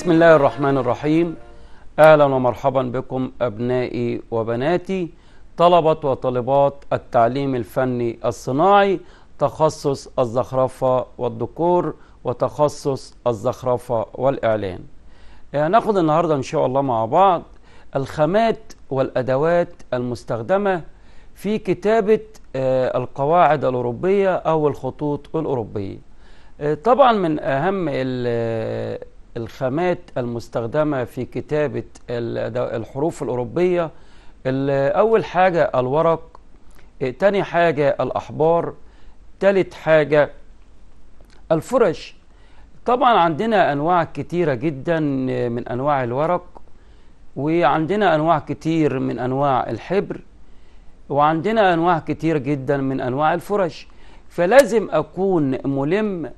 بسم الله الرحمن الرحيم. أهلا ومرحبا بكم أبنائي وبناتي طلبة وطالبات التعليم الفني الصناعي، تخصص الزخرفة والديكور وتخصص الزخرفة والإعلان. هناخد النهاردة إن شاء الله مع بعض الخامات والأدوات المستخدمة في كتابة القواعد الأوروبية أو الخطوط الأوروبية. طبعا من أهم الخامات المستخدمة في كتابة الحروف الأوروبية، أول حاجة الورق، تاني حاجة الأحبار، تالت حاجة الفرش. طبعا عندنا أنواع كتيرة جدا من أنواع الورق، وعندنا أنواع كتير من أنواع الحبر، وعندنا أنواع كتير جدا من أنواع الفرش. فلازم أكون ملم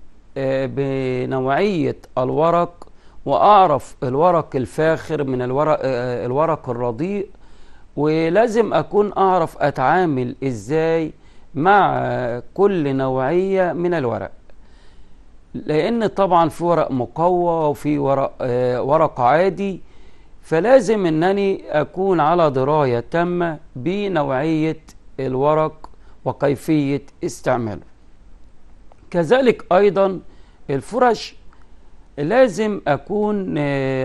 بنوعية الورق، وأعرف الورق الفاخر من الورق الرديء، ولازم أكون أعرف أتعامل إزاي مع كل نوعية من الورق، لأن طبعا في ورق مقوى وفي ورق عادي، فلازم أنني أكون على دراية تامة بنوعية الورق وكيفية استعماله. كذلك أيضا الفرش لازم أكون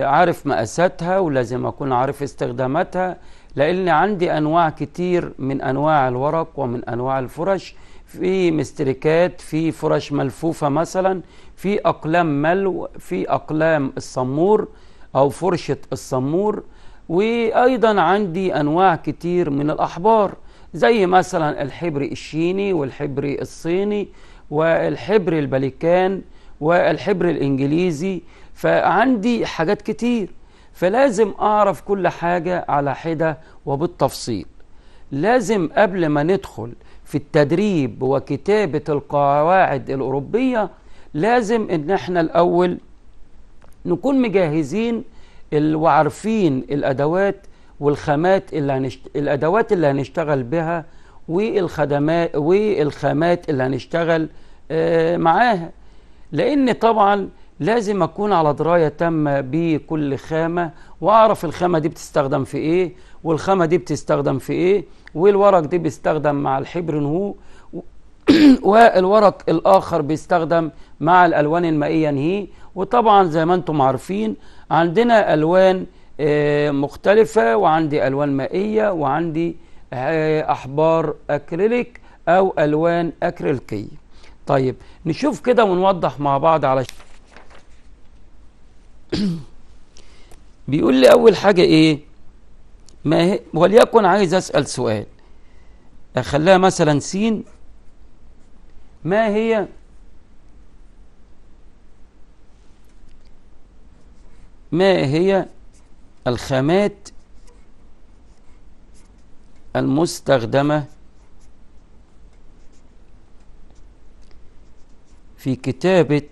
عارف مقاساتها، ولازم أكون عارف استخداماتها، لأن عندي أنواع كتير من أنواع الورق ومن أنواع الفرش. في مستركات، في فرش ملفوفة مثلا، في أقلام ملو، في أقلام الصمور أو فرشة الصمور، وأيضا عندي أنواع كتير من الأحبار، زي مثلا الحبر الشيني والحبر الصيني والحبر البليكان والحبر الإنجليزي. فعندي حاجات كتير، فلازم أعرف كل حاجة على حدة وبالتفصيل. لازم قبل ما ندخل في التدريب وكتابة القواعد الأوروبية، لازم إن احنا الأول نكون مجهزين وعارفين الأدوات والخامات الأدوات اللي هنشتغل بها، والخامات اللي هنشتغل معاها، لأن طبعا لازم أكون على دراية تامة بكل خامة، وأعرف الخامة دي بتستخدم في إيه، والخامة دي بتستخدم في إيه، والورق دي بيستخدم مع الحبر نهو، والورق الآخر بيستخدم مع الألوان المائية نهي. وطبعا زي ما أنتم عارفين عندنا ألوان مختلفة، وعندي ألوان مائية، وعندي أحبار أكريليك أو ألوان أكريليكية. طيب نشوف كده ونوضح مع بعض. على بيقول لي أول حاجة إيه؟ ما هي، وليكن عايز أسأل سؤال، أخليها مثلا سين. ما هي الخامات المستخدمة في كتابة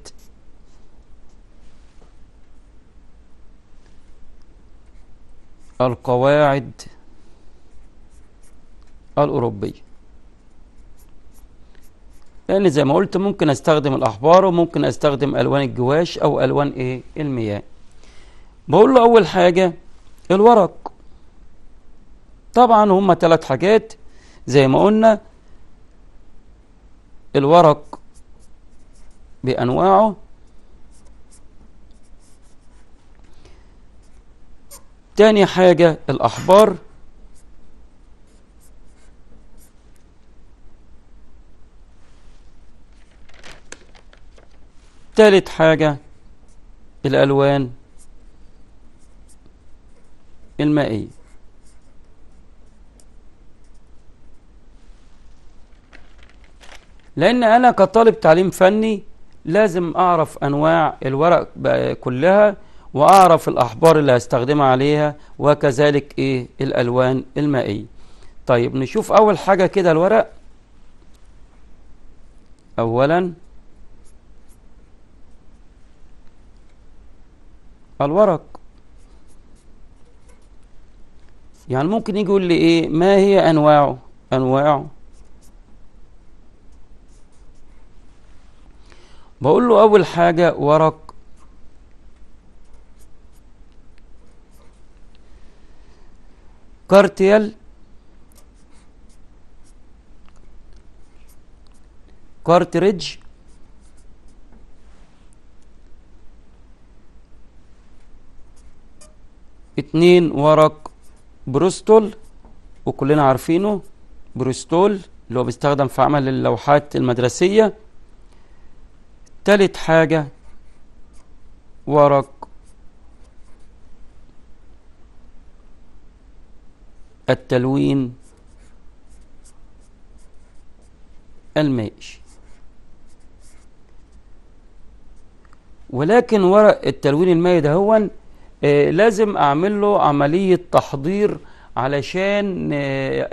القواعد الأوروبية؟ لأن زي ما قلت ممكن أستخدم الأحبار، وممكن أستخدم ألوان الجواش أو ألوان المياه. بقول له أول حاجة الورق. طبعا هما 3 حاجات زي ما قلنا: الورق بأنواعه، تاني حاجة الأحبار، تالت حاجة الألوان المائية. لأن أنا كطالب تعليم فني لازم أعرف أنواع الورق كلها، وأعرف الأحبار اللي هستخدمها عليها، وكذلك الألوان المائية. طيب نشوف أول حاجة كده الورق. أولا الورق، يعني ممكن يجي يقول لي ما هي أنواعه؟ بقول له أول حاجة ورق كارتيال، كارتريدج، اتنين ورق بروستول، وكلنا عارفينه بروستول اللي هو بيستخدم في عمل اللوحات المدرسية. تالت حاجة ورق التلوين المائي. ولكن ورق التلوين المائي ده هو لازم اعمل له عملية تحضير علشان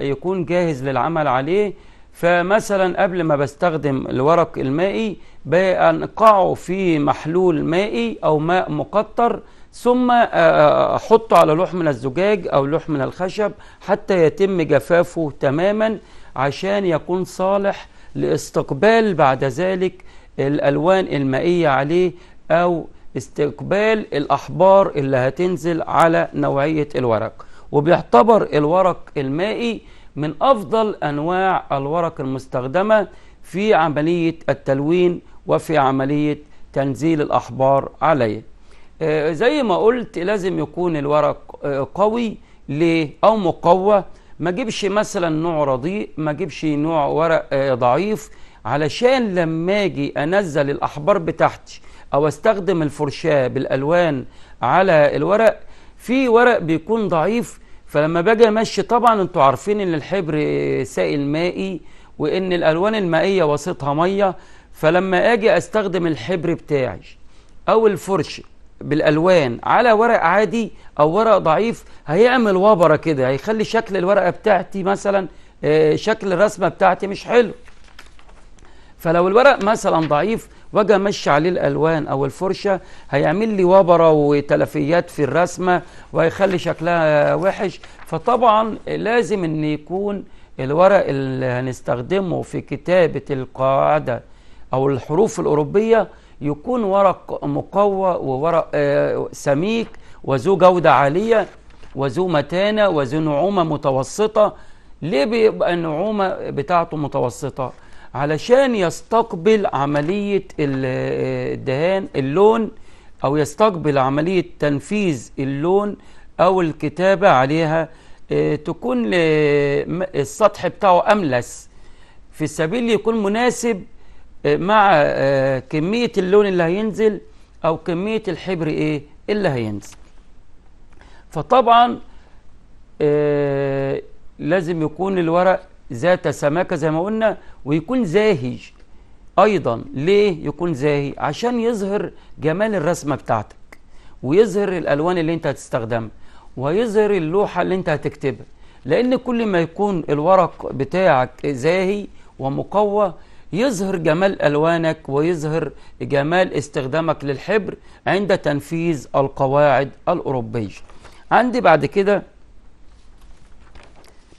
يكون جاهز للعمل عليه. فمثلا قبل ما بستخدم الورق المائي بنقعه في محلول مائي او ماء مقطر، ثم احطه على لوح من الزجاج او لوح من الخشب حتى يتم جفافه تماما، عشان يكون صالح لاستقبال بعد ذلك الالوان المائية عليه او استقبال الأحبار اللي هتنزل على نوعية الورق. وبيعتبر الورق المائي من أفضل أنواع الورق المستخدمة في عملية التلوين وفي عملية تنزيل الأحبار عليه. زي ما قلت لازم يكون الورق قوي ليه أو مقوى. ما جيبش مثلا نوع رديء، ما جيبش نوع ورق ضعيف، علشان لما اجي انزل الأحبار بتاعتي او استخدم الفرشاة بالالوان على الورق، في ورق بيكون ضعيف، فلما باجي امشي، طبعا انتوا عارفين ان الحبر سائل مائي وان الالوان المائية وسطها مية، فلما اجي استخدم الحبر بتاعي او الفرش بالالوان على ورق عادي او ورق ضعيف، هيعمل وبرة كده، هيخلي شكل الورقة بتاعتي مثلا شكل الرسمة بتاعتي مش حلو. فلو الورق مثلا ضعيف واجي امشي عليه الالوان او الفرشه، هيعمل لي وبره وتلفيات في الرسمه وهيخلي شكلها وحش. فطبعا لازم ان يكون الورق اللي هنستخدمه في كتابه القاعده او الحروف الاوروبيه يكون ورق مقوى وورق سميك وذو جوده عاليه وذو متانه وذو نعومه متوسطه. ليه بيبقى النعومه بتاعته متوسطه؟ علشان يستقبل عملية الدهان اللون، أو يستقبل عملية تنفيذ اللون أو الكتابة عليها، تكون السطح بتاعه أملس في سبيل يكون مناسب مع كمية اللون اللي هينزل أو كمية الحبر اللي هينزل. فطبعا لازم يكون الورق ذات سماكة زي ما قلنا، ويكون زاهي أيضا. ليه يكون زاهي؟ عشان يظهر جمال الرسمة بتاعتك، ويظهر الألوان اللي انت هتستخدمها، ويظهر اللوحة اللي انت هتكتبها. لأن كل ما يكون الورق بتاعك زاهي ومقوى يظهر جمال ألوانك ويظهر جمال استخدامك للحبر عند تنفيذ القواعد الأوروبية. عندي بعد كده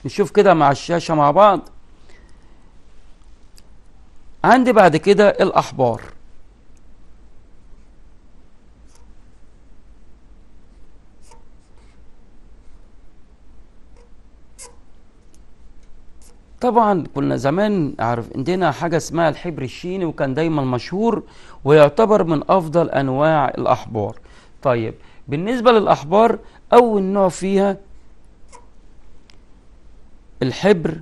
نشوف كده مع الشاشة مع بعض. عندي بعد كده الأحبار. طبعا كنا زمان عارف عندنا حاجة اسمها الحبر الشيني، وكان دايما مشهور ويعتبر من أفضل أنواع الأحبار. طيب بالنسبة للأحبار، أول نوع فيها الحبر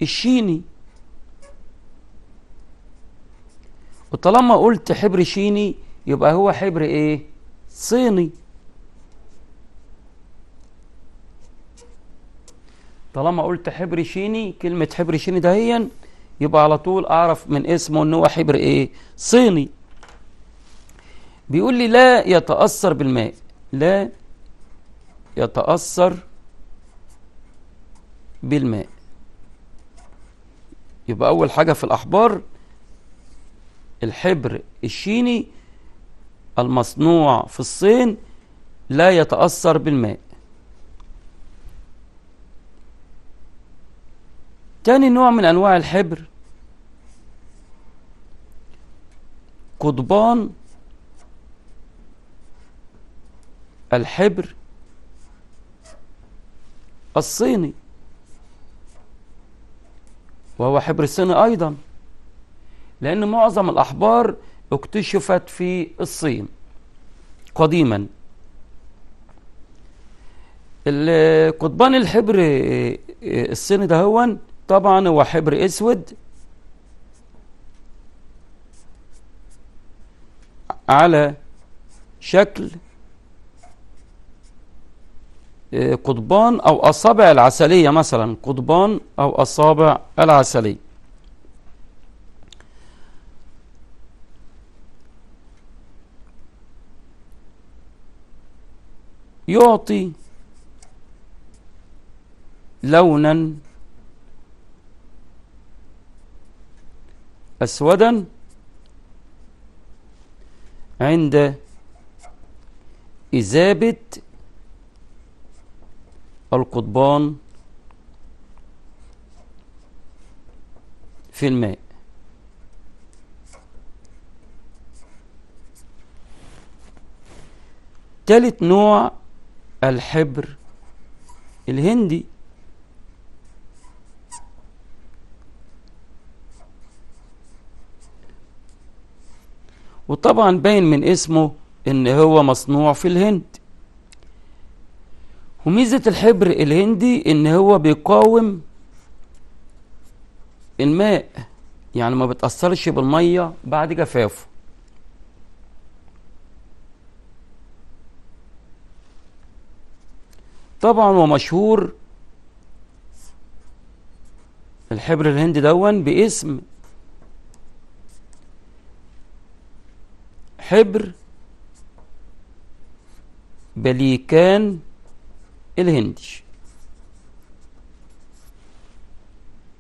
الشيني. وطالما قلت حبر شيني يبقى هو حبر صيني. طالما قلت حبر شيني، كلمة حبر شيني دهيا، يبقى على طول اعرف من اسمه ان هو حبر صيني. بيقول لي لا يتأثر بالماء، لا يتأثر بالماء. يبقى اول حاجة في الاحبار الحبر الشيني المصنوع في الصين لا يتأثر بالماء. تاني نوع من انواع الحبر قضبان الحبر الصيني، وهو حبر صيني أيضا، لأن معظم الأحبار اكتشفت في الصين قديما. قضبان الحبر الصيني ده هو طبعا هو حبر اسود على شكل قضبان او اصابع العسلية، مثلا قضبان او اصابع العسلية. يعطي لونا اسودا عند إذابة القضبان في الماء. ثالث نوع الحبر الهندي، وطبعا باين من اسمه ان هو مصنوع في الهند. وميزة الحبر الهندي ان هو بيقاوم الماء، يعني ما بتأثرش بالمية بعد جفافه. طبعا ومشهور الحبر الهندي دون باسم حبر بليكان الهندي.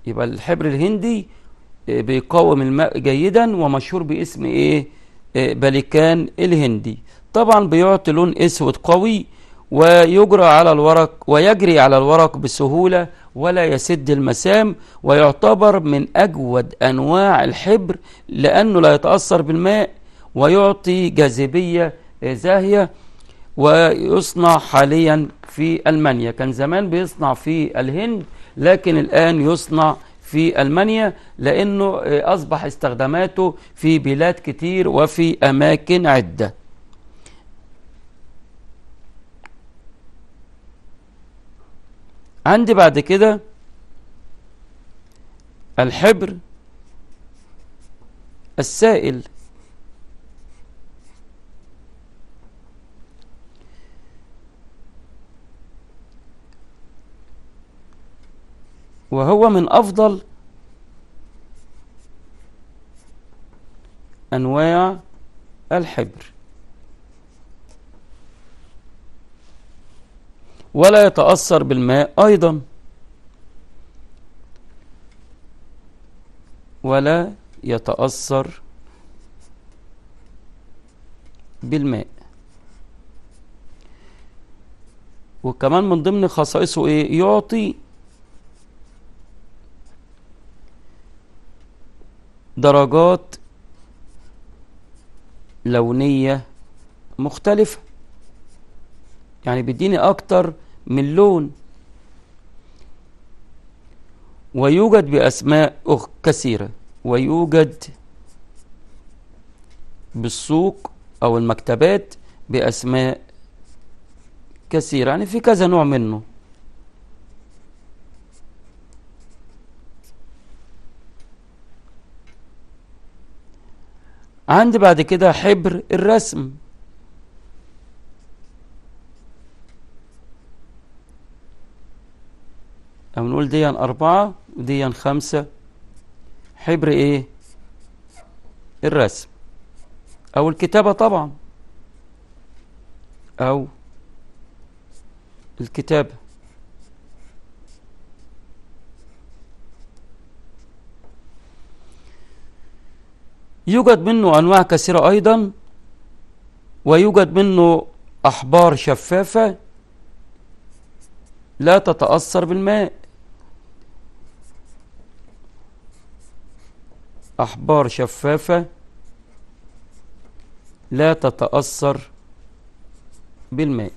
يبقى الحبر الهندي بيقاوم الماء جيدا ومشهور باسم ايه؟ بليكان الهندي. طبعا بيعطي لون اسود قوي ويجري على الورق بسهولة ولا يسد المسام، ويعتبر من أجود أنواع الحبر لأنه لا يتأثر بالماء ويعطي جاذبية زاهية. ويصنع حاليا في ألمانيا، كان زمان بيصنع في الهند لكن الآن يصنع في ألمانيا لأنه أصبح استخداماته في بلاد كتير وفي أماكن عدة. عندي بعد كده الحبر السائل، وهو من أفضل أنواع الحبر، ولا يتأثر بالماء أيضا، ولا يتأثر بالماء. وكمان من ضمن خصائصه ايه؟ يعطي درجات لونية مختلفة، يعني بيديني اكتر من لون. ويوجد بأسماء كثيرة، ويوجد بالسوق أو المكتبات بأسماء كثيرة، يعني في كذا نوع منه. عندي بعد كده حبر الرسم، أو نقول دي 4 ودي 5. حبر ايه؟ الرسم او الكتابة طبعا، او الكتابة. يوجد منه انواع كثيرة ايضا، ويوجد منه احبار شفافة لا تتأثر بالماء، أحبار شفافة لا تتأثر بالماء.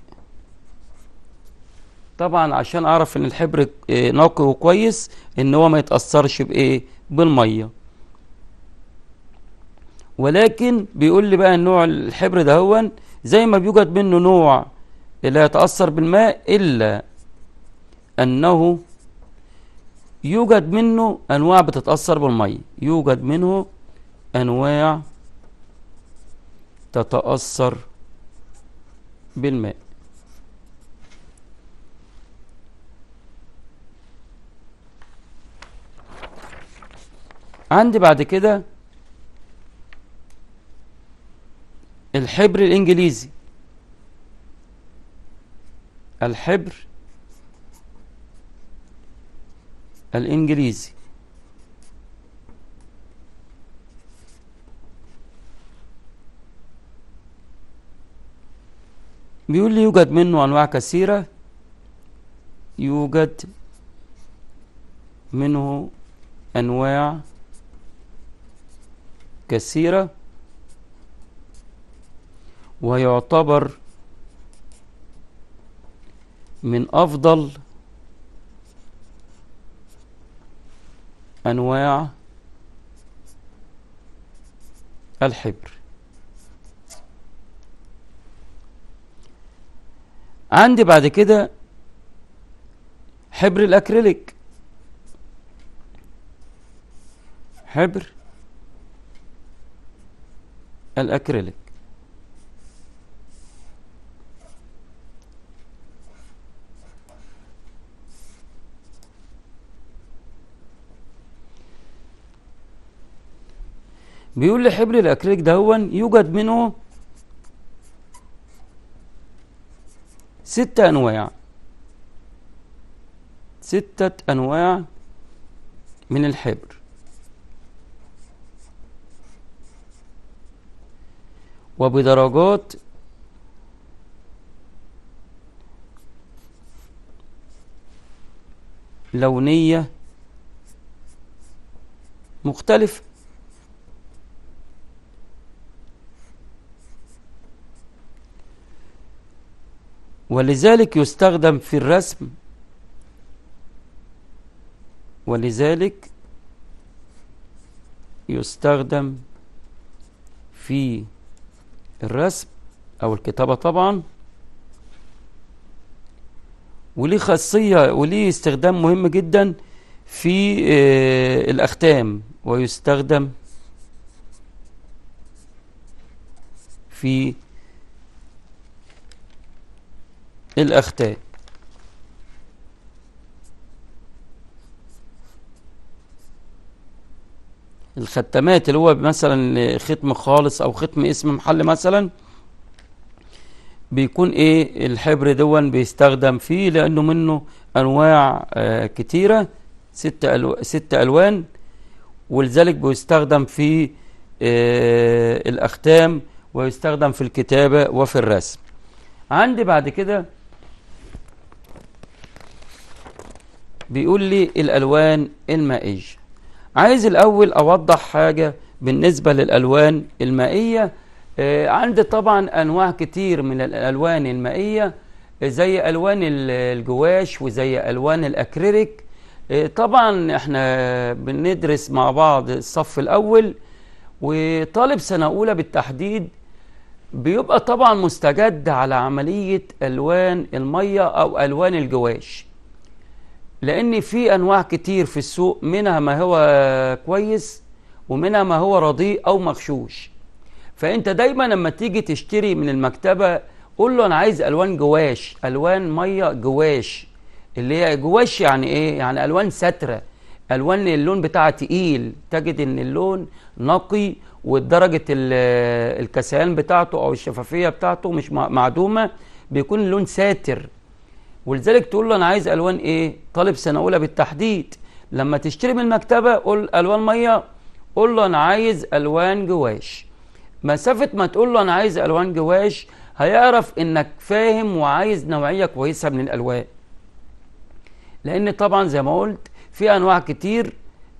طبعا عشان اعرف ان الحبر نقي وكويس، ان هو ما يتأثرش بايه؟ بالمية. ولكن بيقول لي بقى النوع الحبر ده هو زي ما بيوجد منه نوع لا يتأثر بالماء، إلا أنه يوجد منه أنواع بتتأثر بالمية. يوجد منه أنواع تتأثر بالماء. عندي بعد كده الحبر الإنجليزي. الحبر الإنجليزي بيقول لي يوجد منه أنواع كثيرة. يوجد منه أنواع كثيرة، ويعتبر من أفضل أنواع الحبر. عندي بعد كده حبر الأكريليك. حبر الأكريليك بيقول لي حبر الأكريليك ده هو يوجد منه 6 أنواع. 6 أنواع من الحبر، وبدرجات لونية مختلفة. ولذلك يستخدم في الرسم. ولذلك يستخدم في الرسم أو الكتابة طبعا، وليه خاصية وليه استخدام مهم جدا في الأختام، ويستخدم في الأختام. الختامات اللي هو مثلا ختم خالص أو ختم اسم محل مثلا، بيكون ايه الحبر دون بيستخدم فيه، لأنه منه أنواع كتيرة، 6 ألوان، ولذلك بيستخدم في الأختام، ويستخدم في الكتابة وفي الرسم. عندي بعد كده بيقول لي الألوان المائية. عايز الأول أوضح حاجة بالنسبة للألوان المائية. عندي طبعا أنواع كتير من الألوان المائية، زي ألوان الجواش وزي ألوان الأكريليك. طبعا احنا بندرس مع بعض الصف الأول، وطالب سنة أولى بالتحديد بيبقى طبعا مستجد على عملية ألوان المية أو ألوان الجواش، لأن في أنواع كتير في السوق، منها ما هو كويس ومنها ما هو رديء أو مغشوش. فأنت دايما لما تيجي تشتري من المكتبة قول له أنا عايز ألوان جواش، ألوان مية جواش. اللي هي جواش يعني إيه؟ يعني ألوان سترة، ألوان اللون بتاعها تقيل، تجد إن اللون نقي ودرجة الكسيان بتاعته أو الشفافية بتاعته مش معدومة، بيكون اللون ساتر. ولذلك تقول له أنا عايز ألوان إيه؟ طالب سنة أولى بالتحديد لما تشتري من المكتبة قول ألوان مية، قول له أنا عايز ألوان جواش. مسافة ما تقول له أنا عايز ألوان جواش هيعرف إنك فاهم وعايز نوعية كويسة من الألوان، لأن طبعا زي ما قلت في أنواع كتير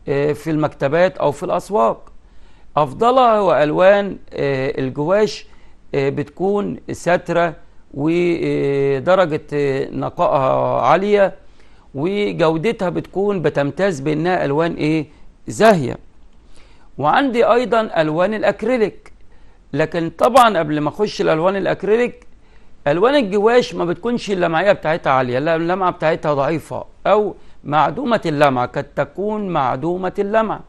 في المكتبات أو في الأسواق. أفضلها هو ألوان الجواش، بتكون ساترة ودرجة نقائها عالية، وجودتها بتكون بتمتاز بأنها ألوان إيه؟ زاهية. وعندي أيضا ألوان الأكريليك، لكن طبعا قبل ما أخش الألوان الأكريليك، ألوان الجواش ما بتكونش اللمعية بتاعتها عالية، لا اللمعة بتاعتها ضعيفة أو معدومة اللمعة، قد تكون معدومة اللمعة.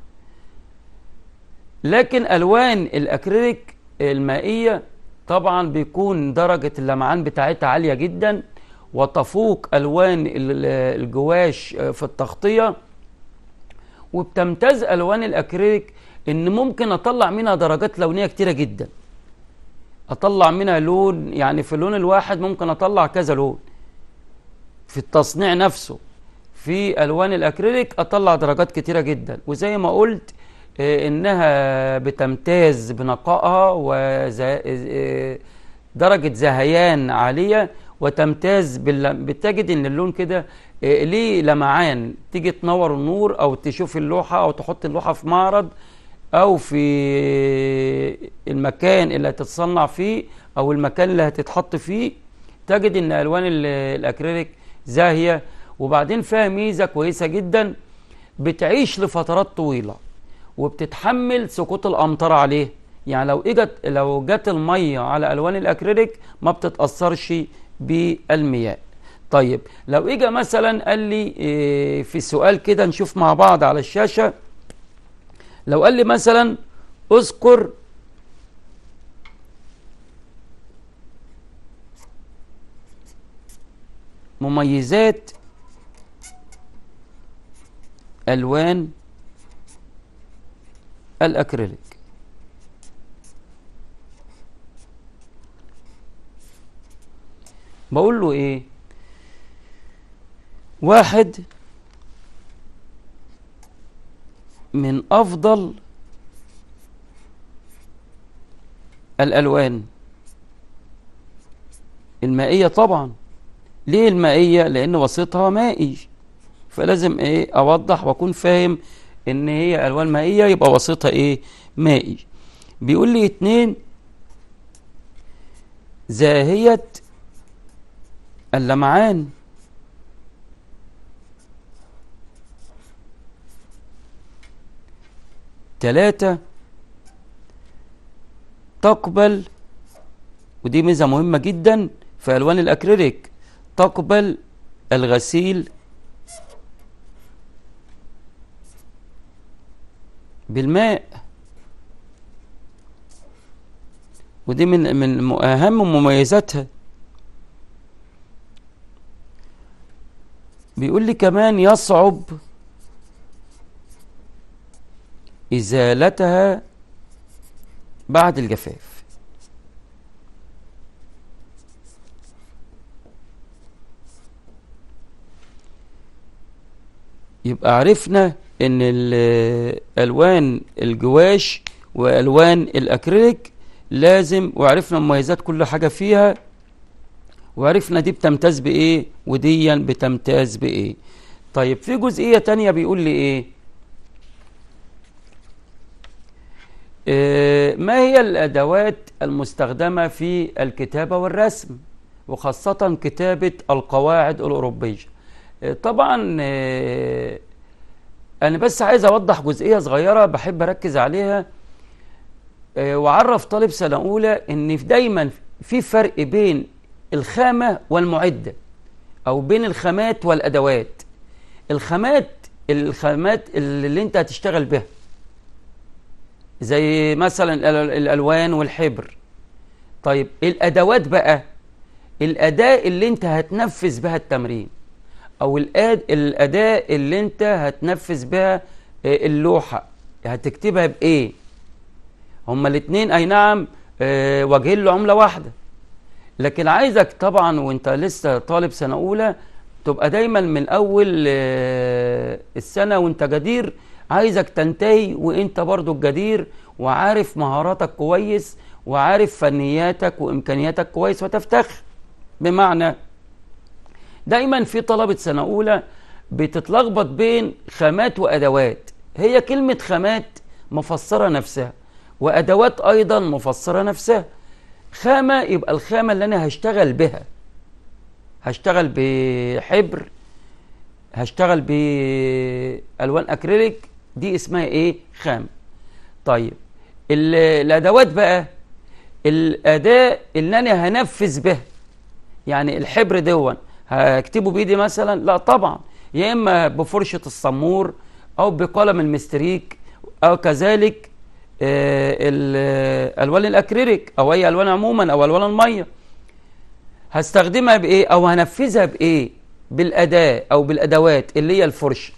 لكن ألوان الأكريليك المائية طبعا بيكون درجة اللمعان بتاعتها عالية جدا، وتفوق ألوان الجواش في التغطية. وبتمتاز ألوان الأكريليك إن ممكن أطلع منها درجات لونية كتيرة جدا، أطلع منها لون، يعني في اللون الواحد ممكن أطلع كذا لون في التصنيع نفسه. في ألوان الأكريليك أطلع درجات كتيرة جدا، وزي ما قلت إنها بتمتاز بنقائها ودرجة زهيان عالية، وتمتاز بتجد إن اللون كده ليه لمعان، تيجي تنور النور أو تشوف اللوحة أو تحط اللوحة في معرض أو في المكان اللي هتتصنع فيه أو المكان اللي هتتحط فيه، تجد إن ألوان الأكريليك زاهية. وبعدين فيها ميزة كويسة جدا، بتعيش لفترات طويلة وبتتحمل سقوط الأمطار عليه. يعني لو جت المية على ألوان الأكريليك ما بتتأثرش بالمياه. طيب لو اجى مثلا قال لي في سؤال كده نشوف مع بعض على الشاشة، لو قال لي مثلا اذكر مميزات ألوان الأكريليك، بقول له ايه؟ واحد، من أفضل الألوان المائية. طبعا ليه المائية؟ لأن وسطها مائي، فلازم ايه أوضح وأكون فاهم إن هي ألوان مائية، يبقى وسطها ايه؟ مائي. بيقول لي 2، زاهية اللمعان. 3، تقبل، ودي ميزة مهمة جدا في ألوان الأكريليك، تقبل الغسيل بالماء، ودي من أهم مميزاتها. بيقول لي كمان يصعب إزالتها بعد الجفاف. يبقى عرفنا ان الالوان الجواش والوان الاكريليك لازم، وعرفنا مميزات كل حاجة فيها، وعرفنا دي بتمتاز بايه وديا بتمتاز بايه. طيب في جزئية تانية بيقول لي ايه؟ ما هي الأدوات المستخدمة في الكتابة والرسم، وخاصة كتابة القواعد الأوروبية؟ طبعا أنا بس عايز أوضح جزئية صغيرة بحب أركز عليها، وأعرف طالب سنة أولى إن دايما في فرق بين الخامة والمعدة، أو بين الخامات والأدوات. الخامات اللي أنت هتشتغل بها، زي مثلا الألوان والحبر. طيب الأدوات بقى، الأداة اللي أنت هتنفذ بها التمرين، أو الأداة اللي أنت هتنفذ بها اللوحة، هتكتبها بإيه؟ هما الاتنين أي نعم وجهين لعملة واحدة، لكن عايزك طبعا وأنت لسه طالب سنة أولى تبقى دايما من أول السنة وأنت جدير، عايزك تنتهي وأنت برضو الجدير، وعارف مهاراتك كويس، وعارف فنياتك وإمكانياتك كويس، وتفتخر. بمعنى دايما في طلبة سنة أولى بتتلخبط بين خامات وأدوات. هي كلمة خامات مفسرة نفسها، وأدوات أيضا مفسرة نفسها. خامة يبقى الخامة اللي أنا هشتغل بها، هشتغل بحبر، هشتغل بألوان أكريليك، دي اسمها إيه؟ خام. طيب الأدوات بقى، الأداة اللي أنا هنفذ بها، يعني الحبر دون هكتبه بإيدي مثلا؟ لا طبعا، يا إما بفرشة الصمور أو بقلم المستريك، أو كذلك الألوان الأكريليك أو أي ألوان عموما أو ألوان المية. هستخدمها بإيه أو هنفذها بإيه؟ بالأداة أو بالأدوات اللي هي الفرشة.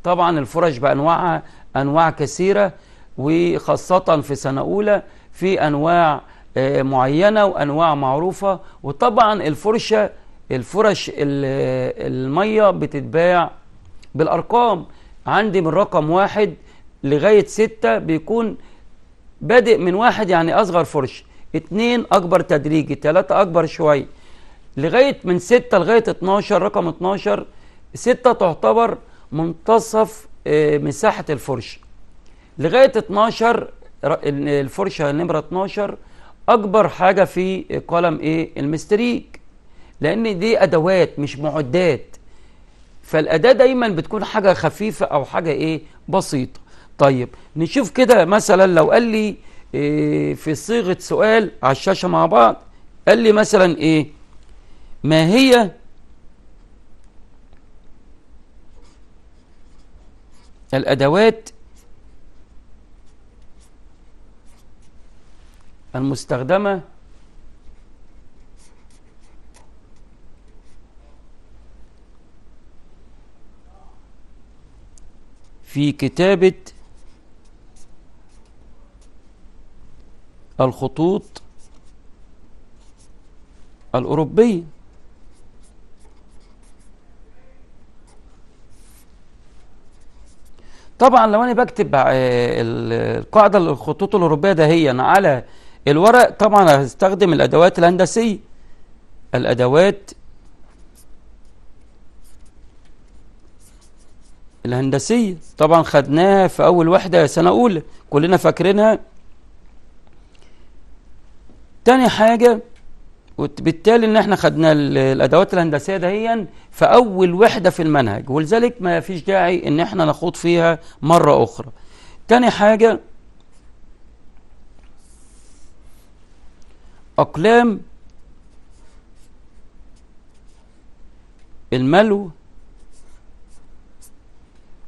طبعا الفرش بأنواعها أنواع كثيرة، وخاصة في سنة أولى في أنواع معينة وأنواع معروفة. وطبعا الفرش المية بتتباع بالأرقام، عندي من رقم 1 لغاية 6 بيكون بادئ من 1 يعني أصغر فرش، 2 أكبر تدريجي، 3 أكبر شوية، لغاية من 6 لغاية 12. رقم 12 6 تعتبر منتصف مساحة الفرش، لغاية 12 الفرشة نمرة 12 أكبر حاجة في قلم المستريك، لأن دي أدوات مش معدات، فالأداة دايما بتكون حاجة خفيفة أو حاجة بسيطة. طيب نشوف كده مثلا لو قال لي في صيغة سؤال على الشاشة مع بعض، قال لي مثلا ما هي الأدوات المستخدمة في كتابة الخطوط الأوروبية؟ طبعا لو أنا بكتب القاعدة الخطوط الأوروبية ده هي على الورق، طبعا هستخدم الأدوات الهندسية. الأدوات الهندسية طبعا خدناها في أول وحدة سنة أولى، كلنا فاكرينها. تاني حاجة، وبالتالي ان احنا خدنا الادوات الهندسيه دهيا في اول وحده في المنهج، ولذلك ما فيش داعي ان احنا نخوض فيها مره اخرى. تاني حاجه، اقلام الملو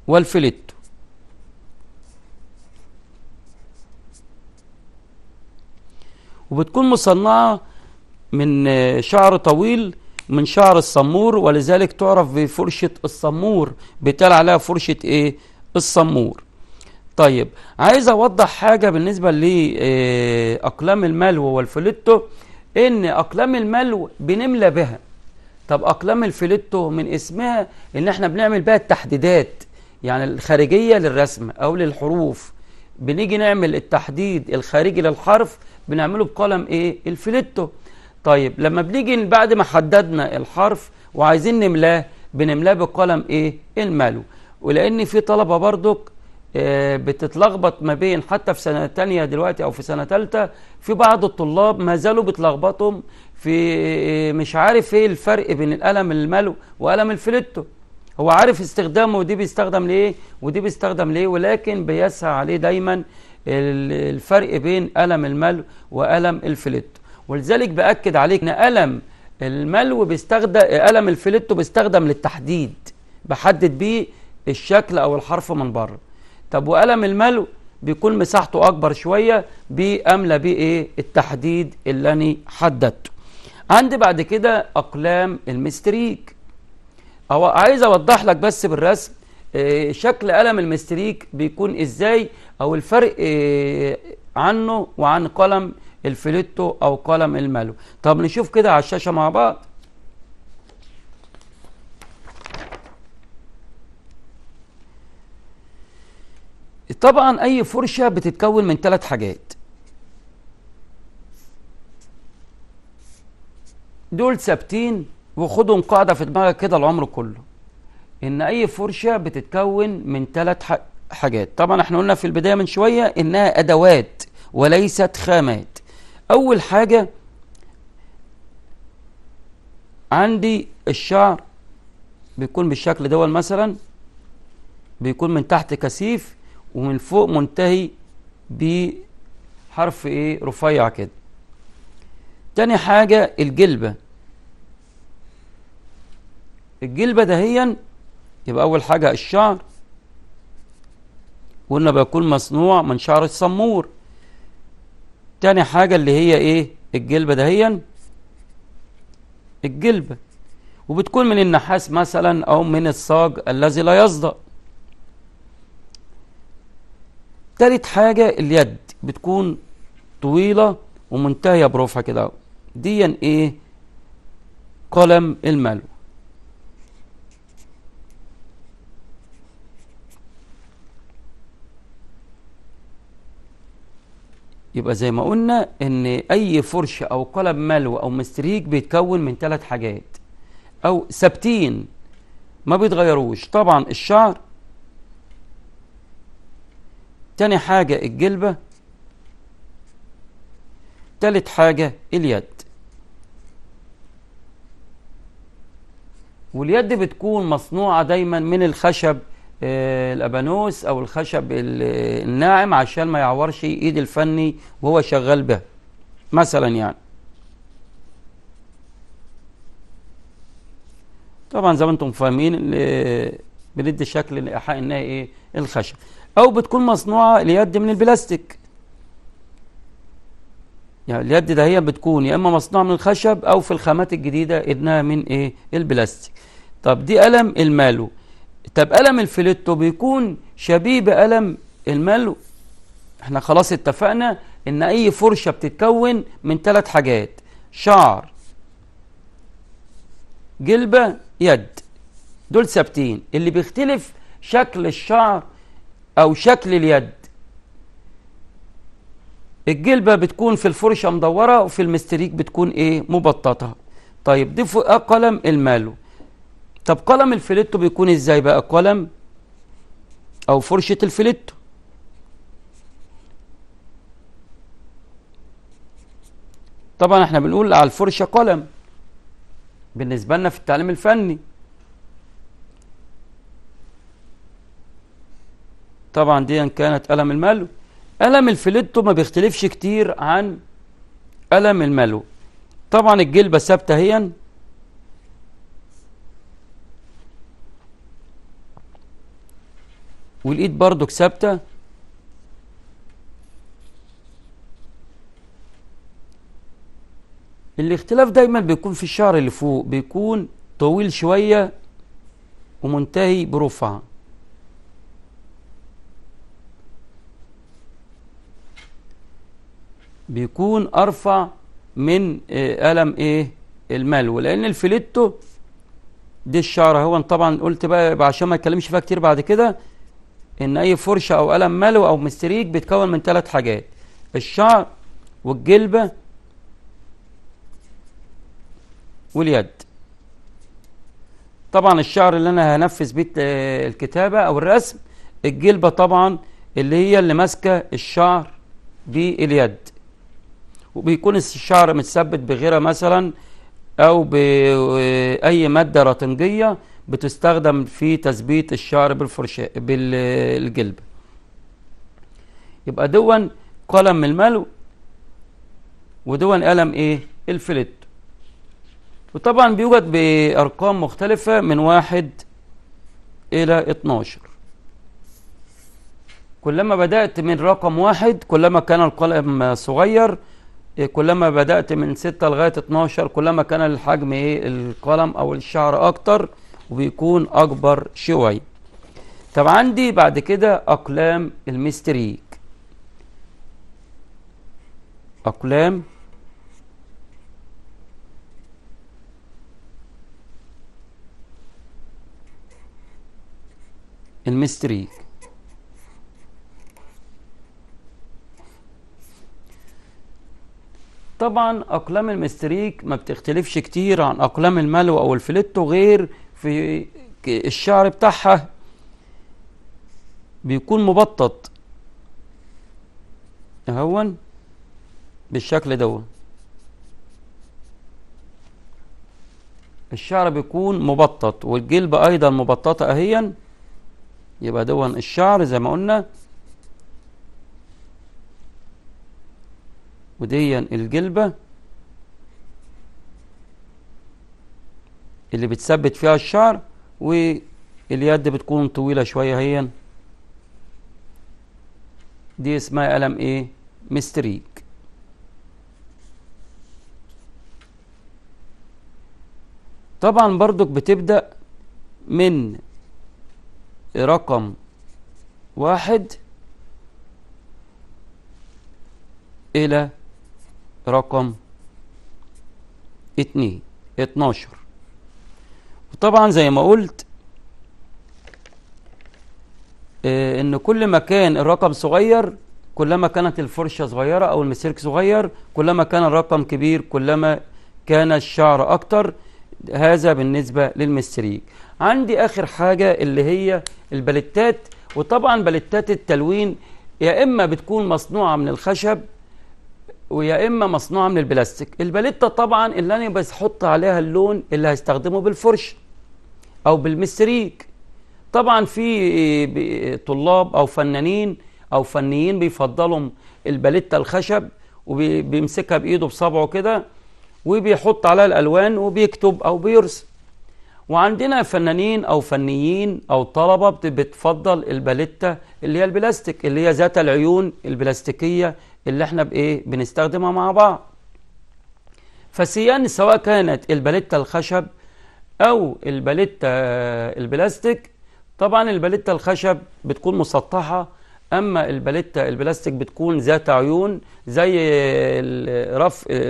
والفليتو. وبتكون مصنعه من شعر طويل من شعر الصمور، ولذلك تعرف بفرشة الصمور، بيتقال عليها فرشة الصمور. طيب عايز اوضح حاجة بالنسبة لأقلام الملو والفليتو، ان اقلام الملو بنملى بها. طب اقلام الفليتو من اسمها ان احنا بنعمل بها التحديدات، يعني الخارجية للرسم او للحروف، بنيجي نعمل التحديد الخارجي للحرف بنعمله بقلم الفليتو. طيب لما بنيجي بعد ما حددنا الحرف وعايزين نملاه، بنملاه بقلم الملو. ولان في طلبه برضك بتتلخبط ما بين، حتى في سنه تانية دلوقتي او في سنه تالتة، في بعض الطلاب ما زالوا بتلخبطهم في مش عارف ايه الفرق بين القلم الملو وقلم الفليتو. هو عارف استخدامه، ودي بيستخدم ليه ودي بيستخدم ليه، ولكن بيسهى عليه دايما الفرق بين قلم الملو وقلم الفليتو. ولذلك بأكد عليك ان قلم الملو بيستخدم، قلم الفليتو بيستخدم للتحديد، بحدد بيه الشكل او الحرف من بره. طب وقلم الملو بيكون مساحته اكبر شويه، بأملى بيه التحديد اللي انا حددته. عندي بعد كده اقلام المستريك، او عايز اوضح لك بس بالرسم شكل قلم المستريك بيكون ازاي، او الفرق عنه وعن قلم الفليتو او قلم الملو. طب نشوف كده على الشاشة مع بعض. طبعا اي فرشة بتتكون من 3 حاجات، دول ثابتين، وخدهم قاعدة في دماغك كده العمر كله، ان اي فرشة بتتكون من 3 حاجات. طبعا احنا قلنا في البداية من شوية انها ادوات وليست خامات. اول حاجة عندي الشعر بيكون بالشكل دول مثلا، بيكون من تحت كثيف ومن فوق منتهي بحرف ايه رفيع كده. تاني حاجة الجلبة. الجلبة دهيا يبقى أول حاجة الشعر، قلنا بيكون مصنوع من شعر السمور. تاني حاجة اللي هي ايه الجلبة دهيا، الجلبة، وبتكون من النحاس مثلا أو من الصاج الذي لا يصدأ. تالت حاجة اليد، بتكون طويلة ومنتهية برفع كده، ديا ايه قلم الملو. يبقى زي ما قلنا ان اي فرشة او قلم ملو او مستريك بيتكون من 3 حاجات او ثابتين ما بيتغيروش. طبعا الشعر، تاني حاجة الجلبة، تالت حاجة اليد. واليد بتكون مصنوعة دايما من الخشب الابانوس او الخشب الناعم عشان ما يعورش ايد الفني وهو شغال به مثلا يعني. طبعا زي ما انتم فاهمين بندي شكل لايحاء انها ايه الخشب، او بتكون مصنوعة اليد من البلاستيك. يعني اليد ده هي بتكون يا اما مصنوعة من الخشب او في الخامات الجديدة انها من ايه البلاستيك. طب دي قلم المالو. طب قلم الفليتو بيكون شبيه بقلم الملو. احنا خلاص اتفقنا ان اي فرشة بتتكون من 3 حاجات: شعر، جلبة، يد. دول ثابتين، اللي بيختلف شكل الشعر او شكل اليد. الجلبة بتكون في الفرشة مدورة وفي المستريك بتكون ايه مبططة. طيب دي قلم المالو. طب قلم الفليتو بيكون ازاي بقى؟ قلم او فرشة الفليتو طبعا احنا بنقول على الفرشة قلم بالنسبة لنا في التعليم الفني. طبعا دي كانت قلم المالو. قلم الفليتو ما بيختلفش كتير عن قلم المالو. طبعا الجلبة ثابتة هي، والايد برضو ثابتة. الاختلاف دايما بيكون في الشعر اللي فوق، بيكون طويل شوية ومنتهي برفع. بيكون ارفع من قلم ايه المالو، لان الفليتو دي الشعر هو طبعا قلت بقى عشان ما اتكلمش فيها كتير بعد كده ان اي فرشة او قلم مالو او مستريك بيتكون من 3 حاجات: الشعر والجلبة واليد. طبعا الشعر اللي انا هنفذ بيه الكتابة او الرسم، الجلبة طبعا اللي هي اللي ماسكة الشعر باليد، وبيكون الشعر متثبت بغيرة مثلا او باي مادة رطنجية بتستخدم في تثبيت الشعر بالفرشاة بالجلب. يبقى دون قلم الملو ودون قلم ايه الفليت. وطبعا بيوجد بارقام مختلفة من 1 إلى 12. كلما بدأت من رقم 1 كلما كان القلم صغير، كلما بدأت من 6 لغاية 12 كلما كان الحجم ايه القلم او الشعر اكتر وبيكون اكبر شوية. طب عندي بعد كده اقلام المستريك. اقلام المستريك طبعا اقلام المستريك ما بتختلفش كتير عن اقلام الملو او الفليتو، غير في الشعر بتاعها بيكون مبطط اهون بالشكل ده. الشعر بيكون مبطط، والجلبة ايضا مبططة اهيا. يبقى دون الشعر زي ما قلنا، ودي الجلبة اللي بتثبت فيها الشعر، واليد بتكون طويلة شوية اهيا. دي اسمها قلم ايه؟ مستريك. طبعا برضك بتبدأ من رقم 1 إلى رقم 12. وطبعا زي ما قلت إن كل ما كان الرقم صغير كلما كانت الفرشة صغيرة أو المسلك صغير، كلما كان الرقم كبير كلما كان الشعر أكتر. هذا بالنسبة للمستريك. عندي آخر حاجة اللي هي البلتات. وطبعا بلتات التلوين يا إما بتكون مصنوعة من الخشب ويا إما مصنوعة من البلاستيك. البلتة طبعا اللي أنا بس حط عليها اللون اللي هستخدمه بالفرش أو بالمستريك. طبعا في طلاب أو فنانين أو فنيين بيفضلوا البلتة الخشب، وبيمسكها بإيده بصبعه كده وبيحط عليها الألوان وبيكتب أو بيرسم. وعندنا فنانين أو فنيين أو طلبة بتفضل الباليتة اللي هي البلاستيك، اللي هي ذات العيون البلاستيكية اللي احنا بنستخدمها مع بعض. فسيان سواء كانت الباليتة الخشب أو الباليتة البلاستيك، طبعا الباليتة الخشب بتكون مسطحة، أما الباليتة البلاستيك بتكون ذات عيون زي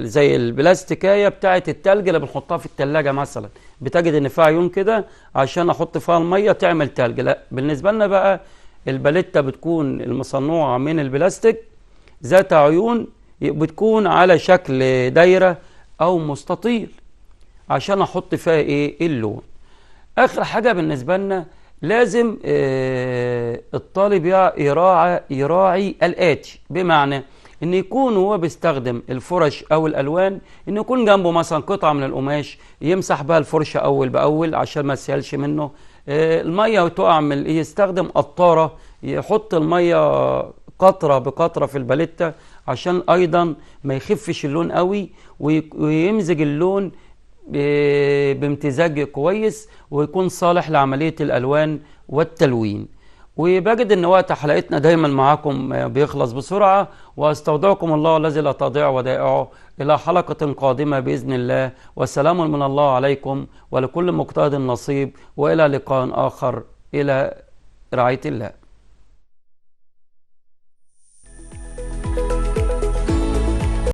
زي البلاستيكاية بتاعة التلج اللي بنحطها في التلاجة مثلا، بتجد إن فيها عيون كده عشان أحط فيها المية تعمل تلج. لا، بالنسبة لنا بقى الباليتة بتكون المصنوعة من البلاستيك ذات عيون، بتكون على شكل دايرة أو مستطيل عشان أحط فيها إيه؟ اللون. آخر حاجة بالنسبة لنا لازم الطالب يراعي الآتي، بمعنى ان يكون هو بيستخدم الفرش او الالوان ان يكون جنبه مثلا قطعه من القماش يمسح بها الفرشه اول باول عشان ما تسيلش منه. الميه تقع من يستخدم قطاره يحط الميه قطره بقطره في الباليتة عشان ايضا ما يخفش اللون قوي، ويمزج اللون بامتزاج كويس ويكون صالح لعملية الألوان والتلوين. وبجد أن وقت حلقتنا دايما معاكم بيخلص بسرعة، وأستودعكم الله الذي لا تضيع ودائعه إلى حلقة قادمة بإذن الله، والسلام من الله عليكم ولكل مجتهد نصيب، وإلى لقاء آخر، إلى رعاية الله.